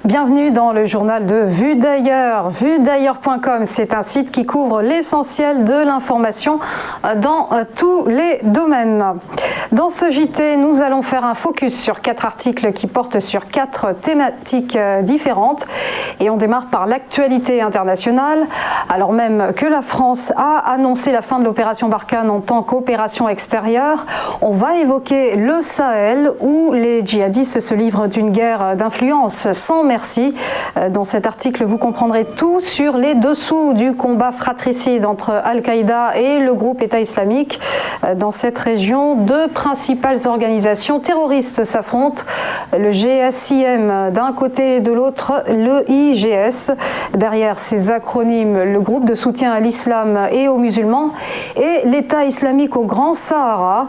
Bienvenue dans le journal de Vue d'ailleurs. VueDailleurs.com, c'est un site qui couvre l'essentiel de l'information dans tous les domaines. Dans ce JT, nous allons faire un focus sur 4 articles qui portent sur 4 thématiques différentes. Et on démarre par l'actualité internationale. Alors même que la France a annoncé la fin de l'opération Barkhane en tant qu'opération extérieure, on va évoquer le Sahel où les djihadistes se livrent d'une guerre d'influence sans merci. Dans cet article, vous comprendrez tout sur les dessous du combat fratricide entre Al-Qaïda et le groupe État islamique. Dans cette région, 2 principales organisations terroristes s'affrontent. Le GSIM d'un côté et de l'autre, le IGS. Derrière ces acronymes, le groupe de soutien à l'islam et aux musulmans et l'État islamique au Grand Sahara.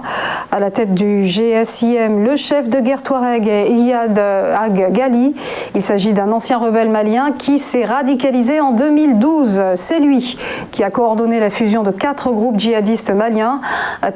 À la tête du GSIM, le chef de guerre touareg Iyad Ag Ghali. Il s'agit d'un ancien rebelle malien qui s'est radicalisé en 2012. C'est lui qui a coordonné la fusion de 4 groupes djihadistes maliens.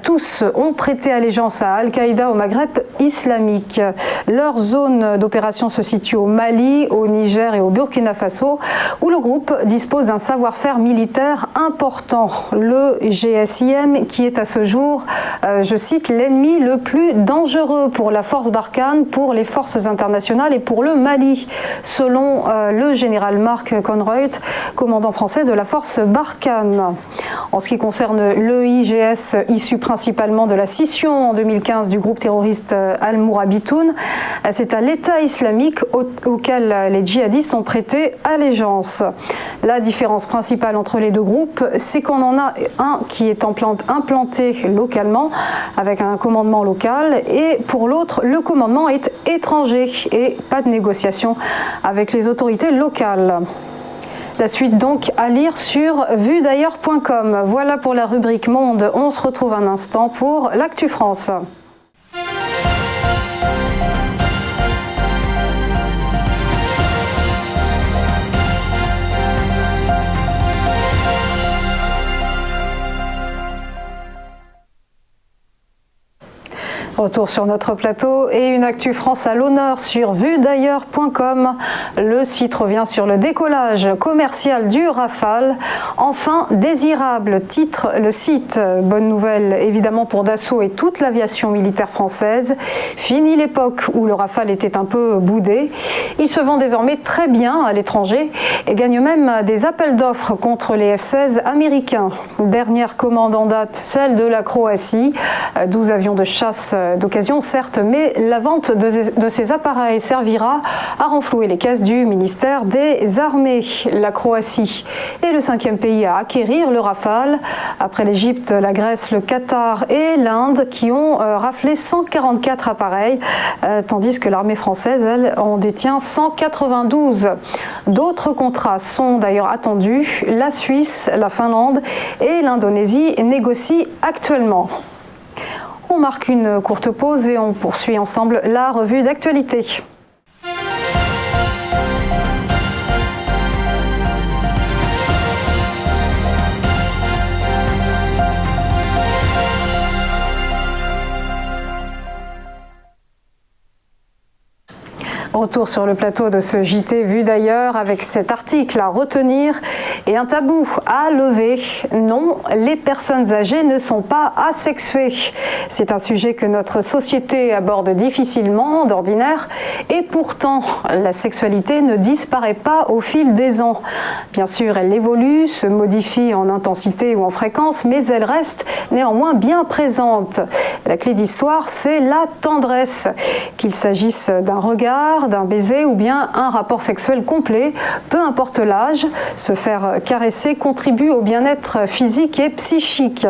Tous ont prêté allégeance à Al-Qaïda au Maghreb islamique. Leur zone d'opération se situe au Mali, au Niger et au Burkina Faso, où le groupe dispose d'un savoir-faire militaire important. Le GSIM qui est à ce jour, je cite, l'ennemi le plus dangereux pour la force Barkhane, pour les forces internationales et pour le Mali, selon le général Marc Conroy, commandant français de la force Barkhane. En ce qui concerne le IGS, issu principalement de la scission en 2015 du groupe terroriste Al-Mourabitoun, c'est à l'État islamique auquel les djihadistes ont prêté allégeance. La différence principale entre les deux groupes, c'est qu'on en a un qui est implanté localement, avec un commandement local, et pour l'autre, le commandement est étranger et pas de négociation avec les autorités locales. La suite donc à lire sur VueDailleurs.com. Voilà pour la rubrique Monde. On se retrouve un instant pour l'Actu France. Retour sur notre plateau et une Actu France à l'honneur sur VueDailleurs.com. Le site revient sur le décollage commercial du Rafale. Enfin désirable, titre le site. Bonne nouvelle évidemment pour Dassault et toute l'aviation militaire française. Fini l'époque où le Rafale était un peu boudé. Il se vend désormais très bien à l'étranger et gagne même des appels d'offres contre les F-16 américains. Dernière commande en date, celle de la Croatie. 12 avions de chasse d'occasion certes, mais la vente de ces appareils servira à renflouer les caisses du ministère des Armées. La Croatie est le 5e pays à acquérir le Rafale, après l'Égypte, la Grèce, le Qatar et l'Inde qui ont raflé 144 appareils, tandis que l'armée française, elle, en détient 192. D'autres contrats sont d'ailleurs attendus. La Suisse, la Finlande et l'Indonésie négocient actuellement. On marque une courte pause et on poursuit ensemble la revue d'actualité. Retour sur le plateau de ce JT Vue d'ailleurs avec cet article à retenir et un tabou à lever. Non, les personnes âgées ne sont pas asexuées. C'est un sujet que notre société aborde difficilement d'ordinaire et pourtant la sexualité ne disparaît pas au fil des ans. Bien sûr, elle évolue, se modifie en intensité ou en fréquence, mais elle reste néanmoins bien présente. La clé d'histoire, c'est la tendresse. Qu'il s'agisse d'un regard, d'un baiser ou bien un rapport sexuel complet, peu importe l'âge, se faire caresser contribue au bien-être physique et psychique.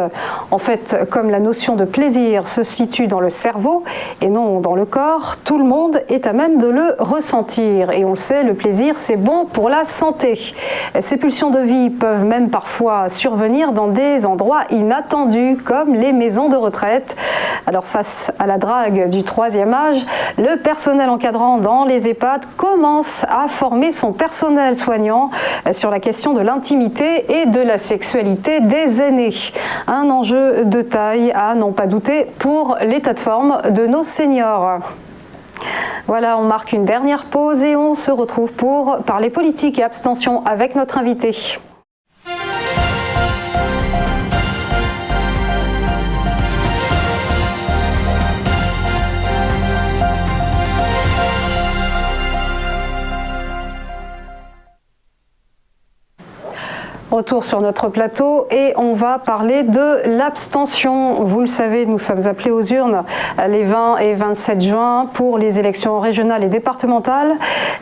En fait, comme la notion de plaisir se situe dans le cerveau et non dans le corps, tout le monde est à même de le ressentir. Et on le sait, le plaisir, c'est bon pour la santé. Ces pulsions de vie peuvent même parfois survenir dans des endroits inattendus, comme les maisons de retraite. Alors face à la drague du 3e âge, le personnel encadrant dans les EHPAD commence à former son personnel soignant sur la question de l'intimité et de la sexualité des aînés. Un enjeu de taille à n'en pas douter pour l'état de forme de nos seniors. Voilà, on marque une dernière pause et on se retrouve pour parler politique et abstention avec notre invité. Retour sur notre plateau et on va parler de l'abstention. Vous le savez, nous sommes appelés aux urnes les 20 et 27 juin pour les élections régionales et départementales,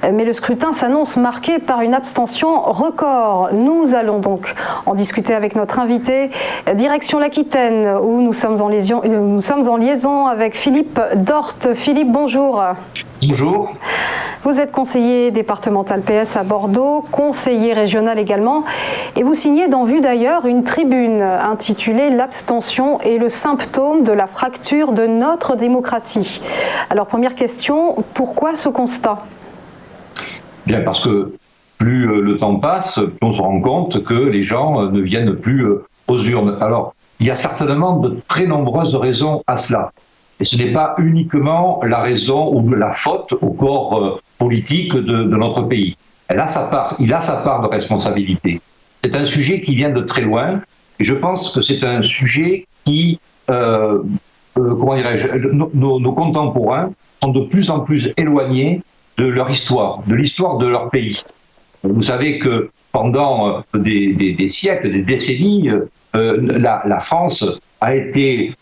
mais le scrutin s'annonce marqué par une abstention record. Nous allons donc en discuter avec notre invité, direction l'Aquitaine, où nous sommes en liaison avec Philippe Dort. Philippe, bonjour. Bonjour. Vous êtes conseiller départemental PS à Bordeaux, conseiller régional également, et vous signez dans Vue d'ailleurs une tribune intitulée « L'abstention est le symptôme de la fracture de notre démocratie ». Alors première question, pourquoi ce constat ? Bien parce que plus le temps passe, plus on se rend compte que les gens ne viennent plus aux urnes. Alors il y a certainement de très nombreuses raisons à cela. Et ce n'est pas uniquement la raison ou la faute au corps politique de notre pays. Il a sa part de responsabilité. C'est un sujet qui vient de très loin, et je pense que c'est un sujet qui, nos contemporains sont de plus en plus éloignés de leur histoire, de l'histoire de leur pays. Vous savez que pendant des siècles, des décennies, la France a été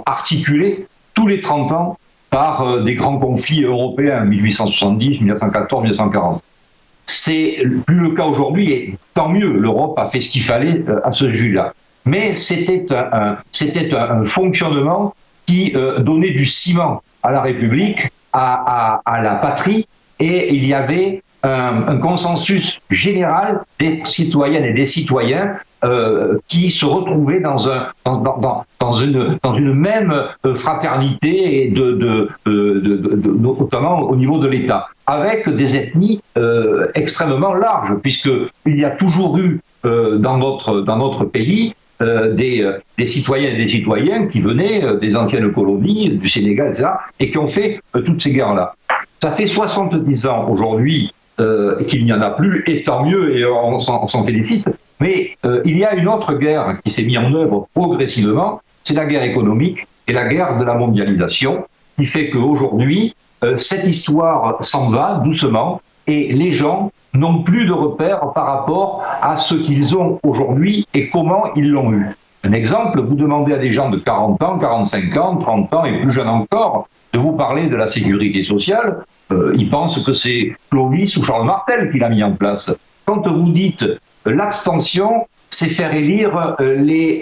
articulée tous les 30 ans par des grands conflits européens, 1870, 1914, 1940. C'est plus le cas aujourd'hui, et tant mieux, l'Europe a fait ce qu'il fallait à ce sujet-là. Mais c'était un fonctionnement qui donnait du ciment à la République, à la patrie, et il y avait un consensus général des citoyennes et des citoyens qui se retrouvaient dans une même fraternité, et notamment au niveau de l'État, avec des ethnies extrêmement larges, puisqu'il y a toujours eu dans notre pays des citoyennes et des citoyens qui venaient des anciennes colonies, du Sénégal, etc., et qui ont fait toutes ces guerres-là. Ça fait 70 ans aujourd'hui qu'il n'y en a plus, et tant mieux, et on s'en félicite. Mais il y a une autre guerre qui s'est mise en œuvre progressivement, c'est la guerre économique et la guerre de la mondialisation, qui fait qu'aujourd'hui, cette histoire s'en va doucement, et les gens n'ont plus de repères par rapport à ce qu'ils ont aujourd'hui et comment ils l'ont eu. Un exemple, vous demandez à des gens de 40 ans, 45 ans, 30 ans et plus jeunes encore, de vous parler de la sécurité sociale, ils pensent que c'est Clovis ou Charles Martel qui l'a mis en place. Quand vous dites l'abstention, c'est faire élire les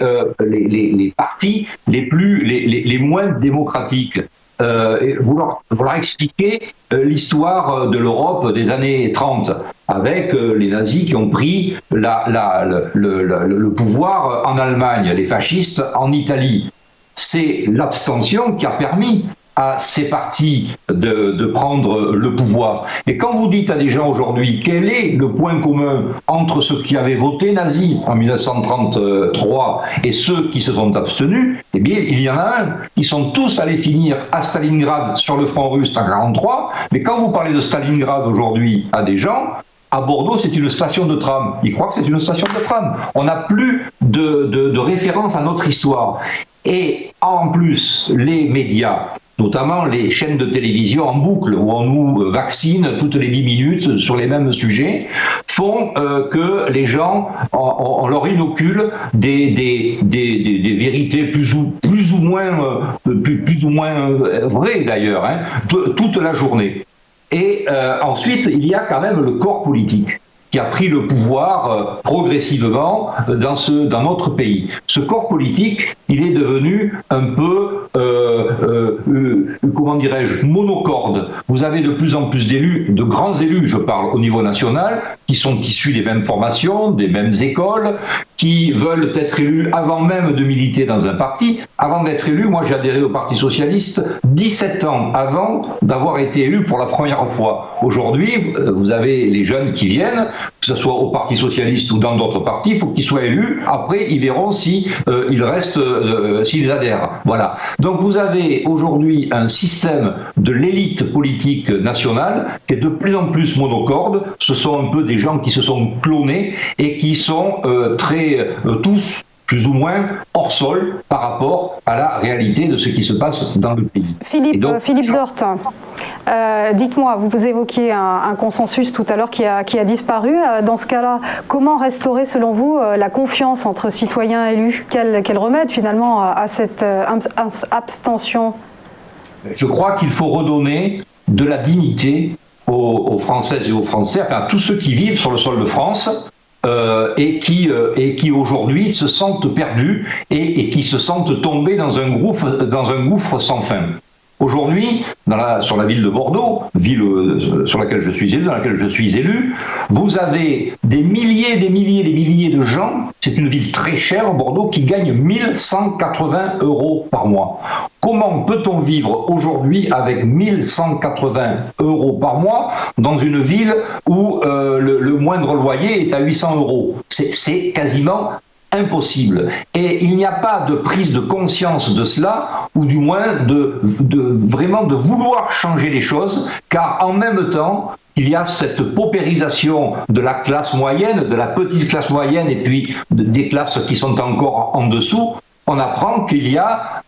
partis les moins démocratiques. Vous leur expliquer l'histoire de l'Europe des années 30, avec les nazis qui ont pris le pouvoir en Allemagne, les fascistes en Italie. C'est l'abstention qui a permis à ces partis de prendre le pouvoir. Et quand vous dites à des gens aujourd'hui quel est le point commun entre ceux qui avaient voté nazi en 1933 et ceux qui se sont abstenus, eh bien il y en a un. Ils sont tous allés finir à Stalingrad sur le front russe en 1943, mais quand vous parlez de Stalingrad aujourd'hui à des gens, à Bordeaux, c'est une station de tram. Ils croient que c'est une station de tram. On n'a plus de référence à notre histoire. Et en plus, les médias, notamment les chaînes de télévision en boucle, où on nous vaccine toutes les 10 minutes sur les mêmes sujets, font que les gens, on leur inocule des vérités plus ou moins vraies d'ailleurs, hein, toute la journée. Et ensuite, il y a quand même le corps politique qui a pris le pouvoir progressivement dans notre pays. Ce corps politique, il est devenu un peu, comment dirais-je, monocorde. Vous avez de plus en plus d'élus, de grands élus, je parle au niveau national, qui sont issus des mêmes formations, des mêmes écoles, qui veulent être élus avant même de militer dans un parti. Avant d'être élu, moi j'ai adhéré au Parti Socialiste 17 ans avant d'avoir été élu pour la première fois. Aujourd'hui, vous avez les jeunes qui viennent, que ce soit au Parti socialiste ou dans d'autres partis, il faut qu'ils soient élus. Après, ils verront si ils restent, s'ils adhèrent. Voilà. Donc vous avez aujourd'hui un système de l'élite politique nationale qui est de plus en plus monocorde. Ce sont un peu des gens qui se sont clonés et qui sont tous plus ou moins hors sol par rapport à la réalité de ce qui se passe dans le pays. Philippe Dort, dites-moi, vous évoquiez un consensus tout à l'heure qui a disparu. Dans ce cas-là, comment restaurer selon vous la confiance entre citoyens et élus ? Quel remède finalement à cette abstention ? Je crois qu'il faut redonner de la dignité aux Françaises et aux Français, enfin à tous ceux qui vivent sur le sol de France, et qui aujourd'hui se sentent perdus et qui se sentent tombés dans un gouffre sans fin. Aujourd'hui, sur la ville de Bordeaux, ville sur laquelle je suis élu, dans laquelle je suis élu, vous avez des milliers de gens, c'est une ville très chère, Bordeaux, qui gagnent 1180 € par mois. Comment peut-on vivre aujourd'hui avec 1180 € par mois dans une ville où le moindre loyer est à 800 €? C'est quasiment impossible. Et il n'y a pas de prise de conscience de cela, ou du moins vraiment de vouloir changer les choses, car en même temps, il y a cette paupérisation de la classe moyenne, de la petite classe moyenne, et puis des classes qui sont encore en dessous. On apprend qu'il y a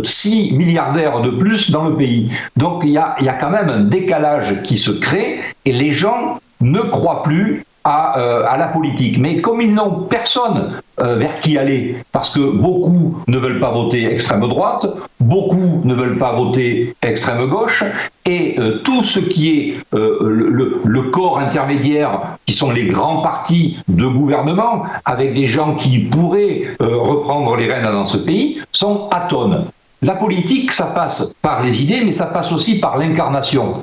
6 milliardaires de plus dans le pays. Donc il y a quand même un décalage qui se crée, et les gens ne croient plus à la politique. Mais comme ils n'ont personne vers qui aller, parce que beaucoup ne veulent pas voter extrême droite, beaucoup ne veulent pas voter extrême gauche, et tout ce qui est le corps intermédiaire, qui sont les grands partis de gouvernement, avec des gens qui pourraient reprendre les rênes dans ce pays, sont atones. La politique, ça passe par les idées, mais ça passe aussi par l'incarnation.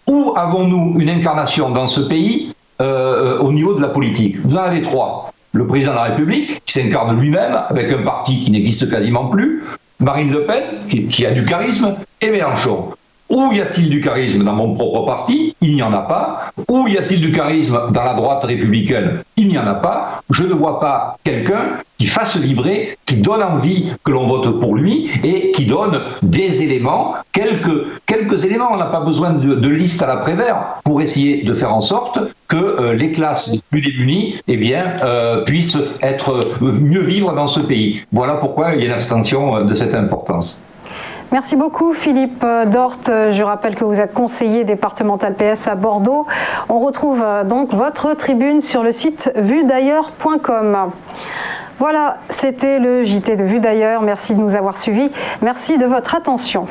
Où avons-nous une incarnation dans ce pays au niveau de la politique? Vous en avez 3. Le président de la République, qui s'incarne lui-même, avec un parti qui n'existe quasiment plus, Marine Le Pen, qui a du charisme, et Mélenchon. Où y a-t-il du charisme dans mon propre parti? Il n'y en a pas. Où y a-t-il du charisme dans la droite républicaine? Il n'y en a pas. Je ne vois pas quelqu'un qui fasse vibrer, qui donne envie que l'on vote pour lui et qui donne des éléments, quelques éléments. On n'a pas besoin de liste à la Prévert pour essayer de faire en sorte que les classes les plus démunies puissent mieux vivre dans ce pays. Voilà pourquoi il y a une abstention de cette importance. Merci beaucoup Philippe Dort. Je rappelle que vous êtes conseiller départemental PS à Bordeaux. On retrouve donc votre tribune sur le site vuedailleurs.com. Voilà, c'était le JT de Vue d'ailleurs. Merci de nous avoir suivis. Merci de votre attention.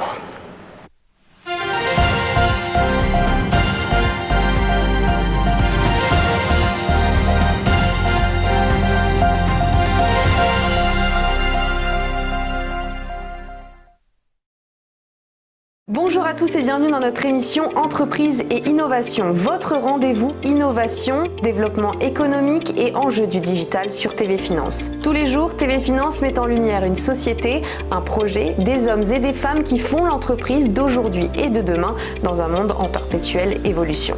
Bonjour à tous et bienvenue dans notre émission Entreprise et Innovation, votre rendez-vous innovation, développement économique et enjeux du digital sur TV Finance. Tous les jours, TV Finance met en lumière une société, un projet, des hommes et des femmes qui font l'entreprise d'aujourd'hui et de demain dans un monde en perpétuelle évolution.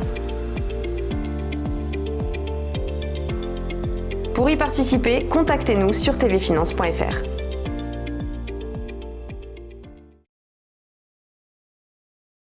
Pour y participer, contactez-nous sur tvfinance.fr.